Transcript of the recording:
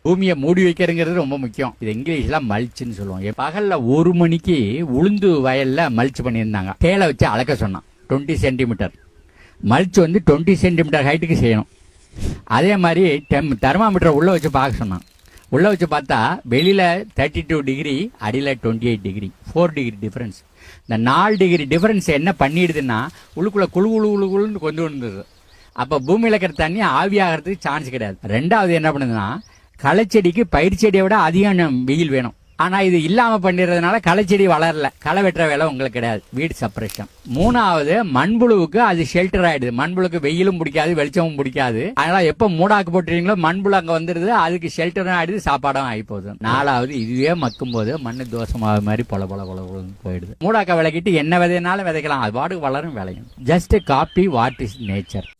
பூமியை மூடி வைக்கிறதுங்கிறது ரொம்ப முக்கியம். இது இங்கிலீஷ்ல மல்ச்சுன்னு சொல்லுவோம். பகல்ல 1 மணிக்கு உளுந்து வயல்ல மல்ச் பண்ணியிருந்தாங்க. டேலை வச்சு அளக்க சொன்னான் 20 சென்டிமீட்டர். மல்ச் வந்து 20 சென்டிமீட்டர் ஹைட்டுக்கு செய்யணும். அதே மாதிரி தெர்மாமீட்டரை உள்ள வச்சு பார்க்க சொன்னான். உள்ள வச்சு பார்த்தா வெளியில 32 டிகிரி, அடியில் 28 டிகிரி, 4 டிகிரி டிஃபரன்ஸ். இந்த 4 டிகிரி டிஃபரன்ஸ் என்ன பண்ணிடுதுன்னா உள்ளுக்குள்ள குழுன்னு கொண்டு வந்தது. அப்போ பூமியில் இருக்கிற தண்ணி ஆவியாகிறதுக்கு சான்ஸ் கிடையாது. ரெண்டாவது என்ன பண்ணுதுன்னா, களைச்செடிக்கு பயிர் செடியை விட அதிகம் வெயில் வேணும். ஆனால் இது இல்லாமல் பண்ணிடுறதுனால களைச்செடி வளரல. களை வெட்டுற வேலை உங்களுக்கு கிடையாது, வீடு சப்ரேஷன். மூணாவது, மண்புழுவுக்கு அது ஷெல்டர் ஆயிடுது. மண்புழுக்கு வெயிலும் பிடிக்காது, வெளிச்சமும் பிடிக்காது. அதனால எப்போ மூடாக்கு போட்டுறீங்களோ மண்புழு அங்கே வந்துடுது, அதுக்கு ஷெல்டரும் ஆயிடுது, சாப்பாடும் ஆகி போகுது. நாலாவது, இதுவே மக்கும் போது மண்ணு தோசமாக மாதிரி பொல போயிடுது. மூடாக்க விளக்கிட்டு என்ன விதைனாலும் விதைக்கலாம், அது பாட்டுக்கு வளரும் விளையும். Just copy what is nature.